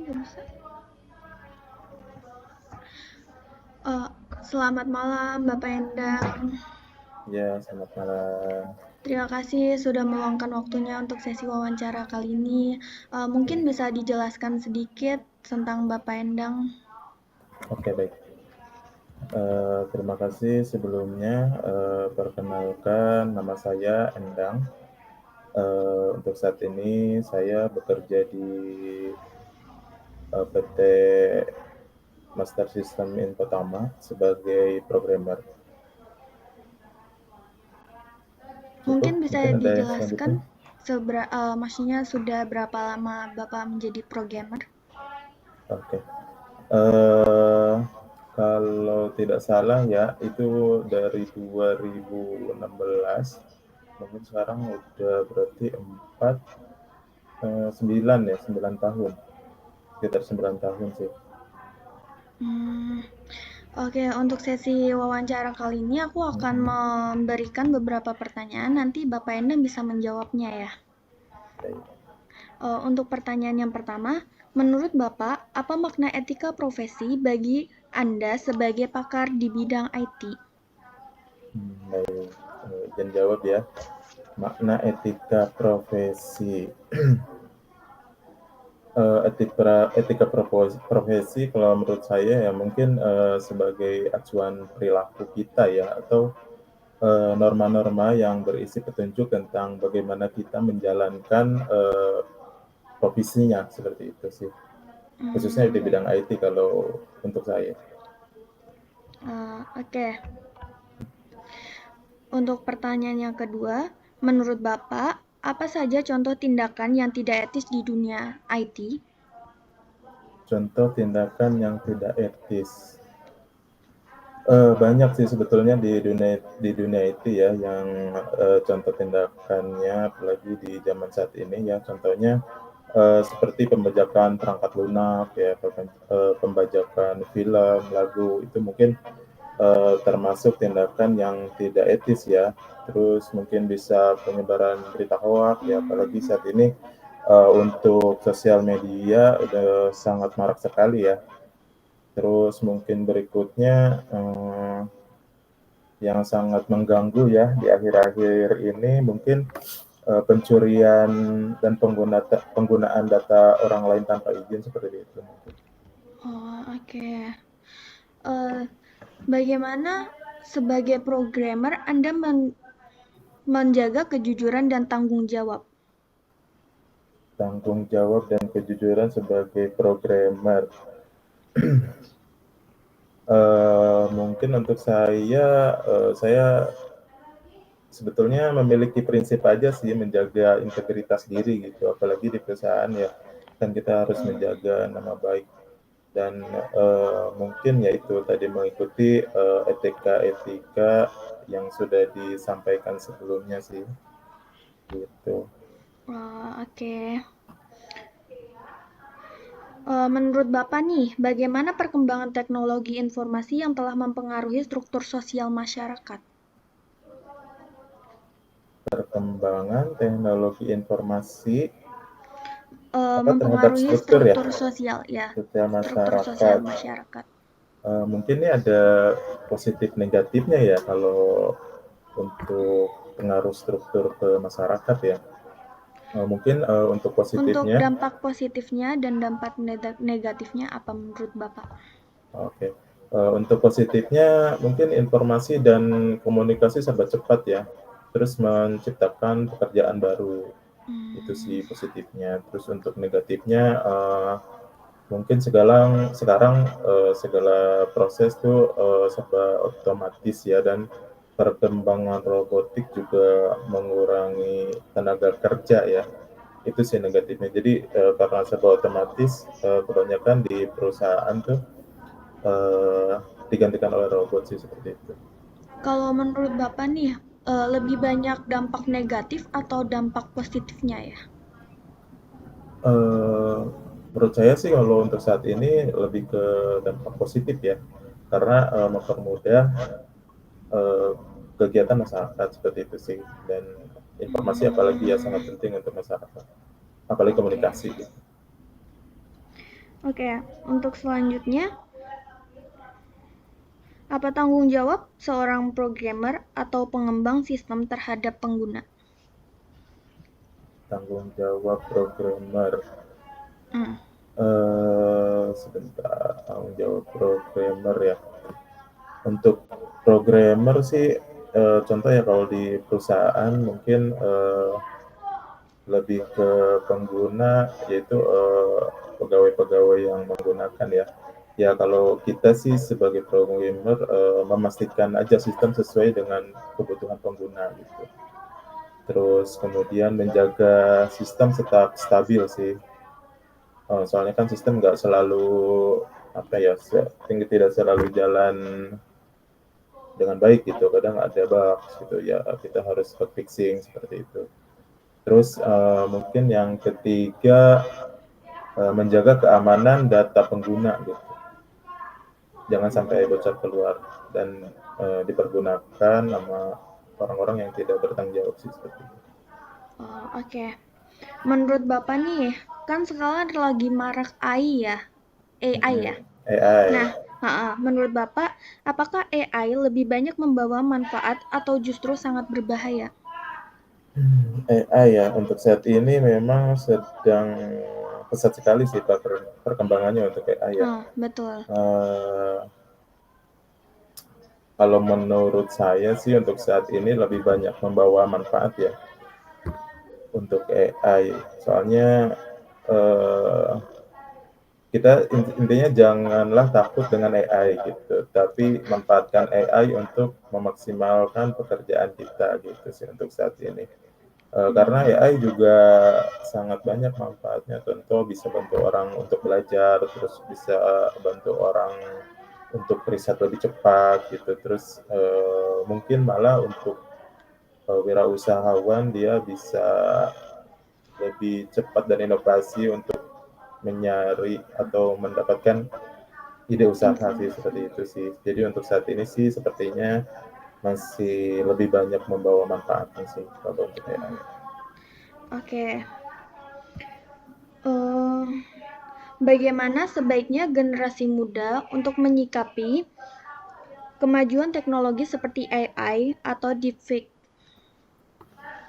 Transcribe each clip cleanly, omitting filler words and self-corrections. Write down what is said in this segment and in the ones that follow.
nggak bisa. Eh, Selamat malam, Bapak Endang. Ya, selamat malam. Terima kasih sudah meluangkan waktunya untuk sesi wawancara kali ini. Mungkin bisa dijelaskan sedikit tentang Bapak Endang. Oke, baik. Terima kasih sebelumnya. Perkenalkan, nama saya Endang. Untuk saat ini saya bekerja di PT Master System Infotama sebagai programmer. Cukup, Mungkin bisa mungkin ada yang dijelaskan selanjutnya. maksudnya sudah berapa lama Bapak menjadi programmer? Oke. Eh, Kalau tidak salah ya, itu dari 2016. Mungkin sekarang udah berarti 9 tahun, sekitar 9 tahun sih. Hmm, Oke, untuk sesi wawancara kali ini aku akan Mhm. memberikan beberapa pertanyaan. Nanti Bapak Endang bisa menjawabnya ya. Baik. Untuk pertanyaan yang pertama, menurut Bapak, apa makna etika profesi bagi Anda sebagai pakar di bidang IT? Baik, izin jawab ya. Makna etika profesi. Profesi kalau menurut saya ya mungkin, sebagai acuan perilaku kita ya, atau norma-norma yang berisi petunjuk tentang bagaimana kita menjalankan, profesinya, seperti itu sih. Khususnya di Hmm, bidang IT kalau untuk saya. oke. Untuk pertanyaan yang kedua, menurut Bapak, apa saja contoh tindakan yang tidak etis di dunia IT? Contoh tindakan yang tidak etis. Banyak sih sebetulnya di dunia itu ya yang, contoh tindakannya apalagi di zaman saat ini ya, contohnya, seperti pembajakan perangkat lunak ya, pembajakan film, lagu, itu mungkin, termasuk tindakan yang tidak etis ya. Terus mungkin bisa penyebaran berita hoak ya, apalagi Hmm, saat ini, untuk sosial media udah sangat marak sekali ya. Terus mungkin berikutnya, yang sangat mengganggu ya di akhir-akhir ini mungkin, pencurian dan penggunaan data orang lain tanpa izin seperti itu mungkin. oke. Eh, Bagaimana sebagai programmer Anda menjaga kejujuran dan tanggung jawab? Tanggung jawab dan kejujuran sebagai programmer. Mungkin untuk saya sebetulnya memiliki prinsip aja sih menjaga integritas diri gitu, apalagi di perusahaan ya, kan kita harus menjaga nama baik dan, mungkin yaitu tadi mengikuti, etika-etika yang sudah disampaikan sebelumnya sih, gitu. Oke. Menurut Bapak nih, bagaimana perkembangan teknologi informasi yang telah mempengaruhi struktur sosial masyarakat? Perkembangan teknologi informasi terhadap Mempengaruhi struktur ya, struktur sosial, ya, sosial struktur sosial masyarakat. masyarakat. Mungkin ini ada positif negatifnya ya kalau untuk pengaruh struktur ke masyarakat ya. Mungkin, untuk Untuk positifnya. dampak positifnya dan dampak negatifnya apa menurut Bapak? Oke, untuk positifnya mungkin informasi dan komunikasi serba cepat ya, terus menciptakan pekerjaan baru, itu Hmm, sih positifnya. Terus untuk negatifnya, mungkin segala proses tuh, serba otomatis ya, dan perkembangan robotik juga mengurangi tenaga kerja ya, itu sih negatifnya. Jadi, karena serba otomatis, kebanyakan di perusahaan tuh, eee, digantikan oleh robot sih, seperti itu. Kalau menurut Bapak nih, lebih banyak dampak negatif atau dampak positifnya ya? Eee, Menurut saya sih kalau untuk saat ini lebih ke dampak positif ya, karena, mempermudah, eee, kegiatan masyarakat seperti itu sih, dan informasi apalagi ya Hmm, sangat penting untuk masyarakat, apalagi oke. komunikasi gitu. Oke, untuk selanjutnya, apa tanggung jawab seorang programmer atau pengembang sistem terhadap pengguna? Tanggung jawab programmer. Hmm. Sebentar, tanggung jawab programmer ya. Untuk programmer sih, contoh ya kalau di perusahaan mungkin, lebih ke pengguna, yaitu, pegawai-pegawai yang menggunakan ya. Ya kalau kita sih sebagai programmer, memastikan aja sistem sesuai dengan kebutuhan pengguna gitu. Terus kemudian menjaga sistem tetap stabil sih. Soalnya kan sistem nggak selalu, apa ya, tidak selalu jalan dengan baik gitu, kadang ada bugs gitu ya, kita harus bug fixing seperti itu. Terus, mungkin yang ketiga, menjaga keamanan data pengguna gitu, jangan sampai bocor keluar dan, dipergunakan sama orang-orang yang tidak bertanggung jawab sih, seperti itu. Oh, oke. Menurut Bapak nih, kan sekarang lagi marak AI ya, AI ya. AI. Nah, menurut Bapak, apakah AI lebih banyak membawa manfaat atau justru sangat berbahaya? AI ya, untuk saat ini memang sedang pesat sekali sih perkembangannya untuk AI ya. Betul. Eee, Kalau menurut saya sih untuk saat ini lebih banyak membawa manfaat ya, untuk AI. Soalnya, eee, kita intinya janganlah takut dengan AI gitu, tapi manfaatkan AI untuk memaksimalkan pekerjaan kita gitu sih untuk saat ini. Karena Hmm. AI juga sangat banyak manfaatnya, contoh bisa bantu orang untuk belajar, terus bisa bantu orang untuk riset lebih cepat gitu, terus, mungkin malah untuk, wirausahawan dia bisa lebih cepat dan inovasi untuk mencari atau mendapatkan ide usaha sih, Informasi. seperti itu sih. Jadi untuk saat ini sih sepertinya masih lebih banyak membawa manfaatnya sih kalau untuk AI. Oke. Eh, Bagaimana sebaiknya generasi muda untuk menyikapi kemajuan teknologi seperti AI atau deepfake?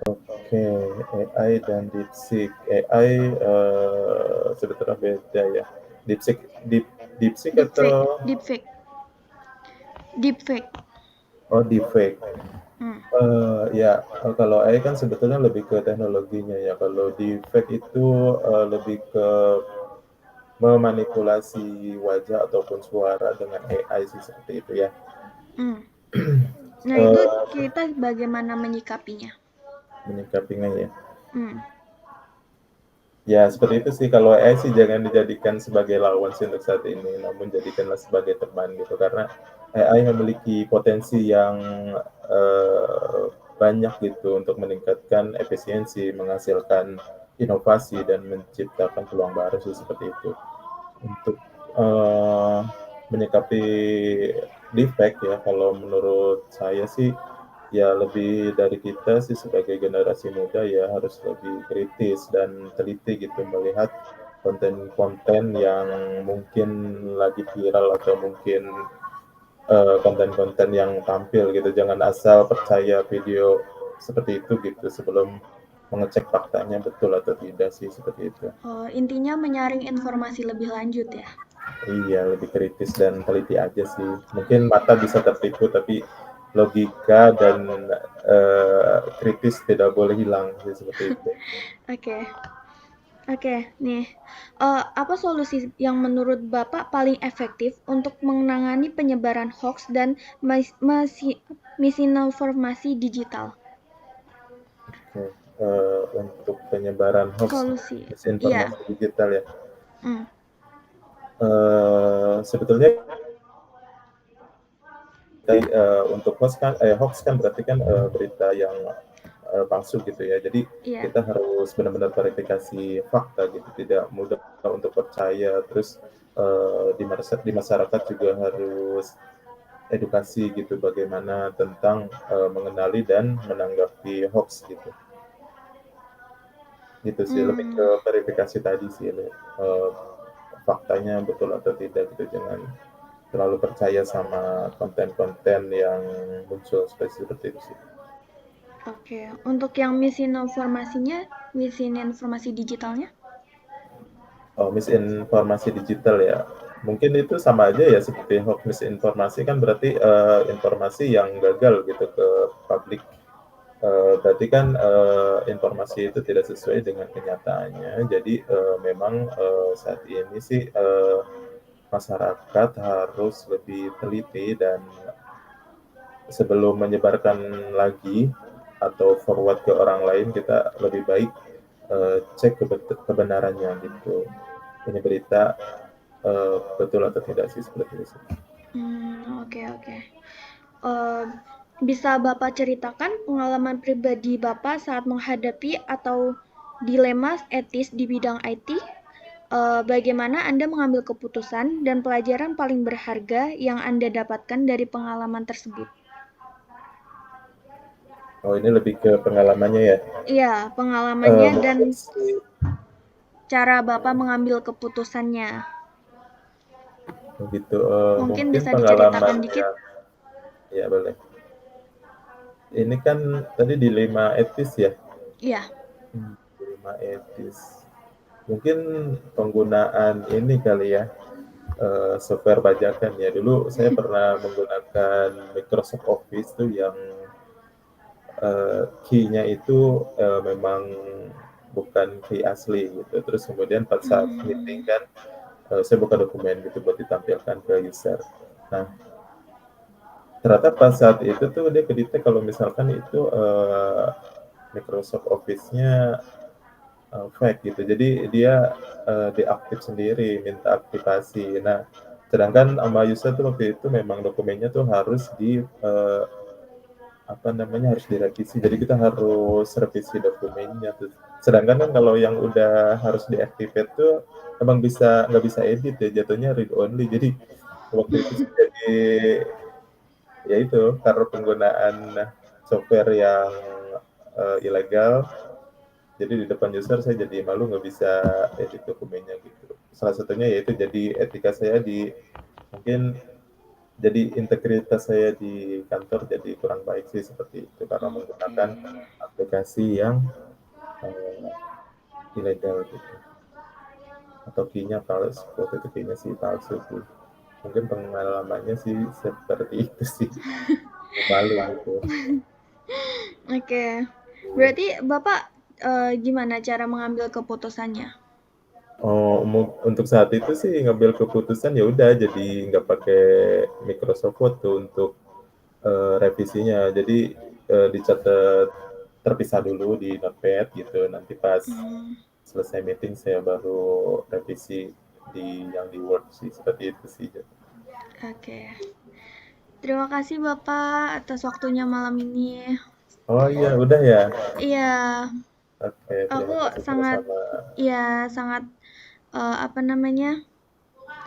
Oke, AI dan DeepSeek. AI, sebetulnya beda ya. DeepSeek DeepSeek Deepfake, atau deepfake, deepfake. deepfake. Hmm. Ya, kalau AI kan sebetulnya lebih ke teknologinya ya, kalau deepfake itu, lebih ke memanipulasi wajah ataupun suara dengan AI sih, seperti itu ya. Hmm. Nah, itu Eee, kita bagaimana menyikapinya? Menyikapinya ya. Hmm. Ya, seperti itu sih, kalau AI sih jangan dijadikan sebagai lawan sih untuk saat ini, namun jadikanlah sebagai teman gitu, karena AI memiliki potensi yang, banyak gitu untuk meningkatkan efisiensi, menghasilkan inovasi, dan menciptakan peluang baru sih, seperti itu. Untuk, menyikapi defect ya, kalau menurut saya sih, ya lebih dari kita sih sebagai generasi muda ya harus lebih kritis dan teliti gitu melihat konten-konten yang mungkin lagi viral atau mungkin, konten-konten yang tampil gitu. Jangan asal percaya video seperti itu gitu sebelum mengecek faktanya betul atau tidak sih, seperti itu. Intinya menyaring informasi lebih lanjut ya. Iya, lebih kritis dan teliti aja sih. Mungkin mata bisa tertipu, tapi logika dan, kritis tidak boleh hilang sih, seperti itu. Oke, oke, nih. Apa solusi yang menurut Bapak paling efektif untuk menangani penyebaran hoax dan misinformasi digital? Oke, untuk penyebaran hoax dan Solusi, iya. misinformasi digital ya, Hmm. sebetulnya untuk hoax kan berarti kan, berita yang, palsu gitu ya. Jadi Iya. kita harus benar-benar verifikasi fakta gitu, tidak mudah untuk percaya. Terus, di masyarakat juga harus edukasi gitu, bagaimana tentang, mengenali dan menanggapi hoax gitu. Gitu sih, lebih ke Hmm. verifikasi tadi sih, faktanya betul atau tidak gitu, jangan terlalu percaya sama konten-konten yang muncul seperti itu sih. Oke, untuk yang misinformasi digitalnya? Oh, misinformasi digital ya. Mungkin itu sama aja ya seperti hoax, misinformasi kan berarti, informasi yang gagal gitu ke publik. Berarti kan, informasi itu tidak sesuai dengan kenyataannya. Jadi, memang, saat ini sih, masyarakat harus lebih teliti dan sebelum menyebarkan lagi atau forward ke orang lain, kita lebih baik, cek kebenarannya gitu. Ini berita, betul atau tidak sih, seperti itu sih. Oke, oke. Eh, bisa Bapak ceritakan pengalaman pribadi Bapak saat menghadapi atau dilema etis di bidang IT? Bagaimana Anda mengambil keputusan dan pelajaran paling berharga yang Anda dapatkan dari pengalaman tersebut? Oh, ini lebih ke pengalamannya ya? Iya, pengalamannya dan Mungkin sih cara Bapak mengambil keputusannya. begitu, Mungkin mungkin bisa pengalaman diceritakan dikit? yang ya boleh. Ini kan tadi dilema etis ya? Iya. Dilema etis. Mungkin penggunaan ini kali ya, software bajakan ya. Dulu saya pernah menggunakan Microsoft Office tuh yang, key-nya itu, memang bukan key asli gitu. Terus kemudian pada saat meeting Hmm, kan, saya buka dokumen gitu buat ditampilkan ke user. Nah, ternyata pas saat itu tuh dia ke-detect kalau misalkan itu, Microsoft Office-nya, fake gitu. Jadi dia, deaktif sendiri, minta aktivasi. Nah, sedangkan sama user tuh waktu itu memang dokumennya tuh harus apa namanya, harus direvisi. Jadi kita harus revisi dokumennya tuh. Sedangkan kan kalau yang udah harus deactivate tuh emang nggak bisa edit ya, jatuhnya read only. Jadi waktu itu sih jadi ya itu, karena penggunaan software yang, ilegal, jadi di depan user saya jadi malu nggak bisa edit dokumennya gitu. Salah satunya yaitu jadi etika saya mungkin jadi integritas saya di kantor jadi kurang baik sih seperti itu, karena oke. menggunakan aplikasi yang, eee, ilegal gitu, atau key-nya palsu, waktu itu key-nya sih palsu sih. Mungkin pengalamannya sih seperti itu sih, malu gitu. Oke. Berarti Bapak gimana cara mengambil keputusannya? Oh, untuk saat itu sih ngambil keputusan ya udah jadi nggak pakai Microsoft Word tuh untuk, revisinya. Jadi, dicatat terpisah dulu di notepad gitu, nanti pas Hmm, selesai meeting saya baru revisi yang di Word sih, seperti itu sih. oke. Terima kasih Bapak atas waktunya malam ini. Oh iya, udah ya? Iya, Oke, aku terima kasih sangat, sama-sama. ya sangat, apa namanya,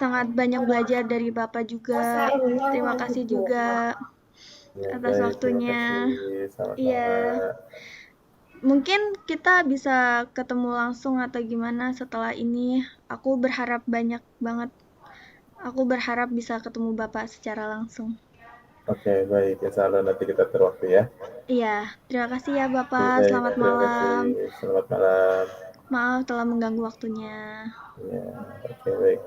sangat banyak belajar dari Bapak juga. Terima kasih juga Ya, atas baik, terima waktunya. kasih, sama-sama. Iya, mungkin kita bisa ketemu langsung atau gimana setelah ini. Aku berharap banyak banget. Aku berharap bisa ketemu Bapak secara langsung. Oke, baik, insya Allah nanti kita atur waktu ya. Iya, terima kasih ya Oke, Bapak. baik, Selamat terima kasih. malam. Selamat malam. Maaf telah mengganggu waktunya. Ya, oke, baik.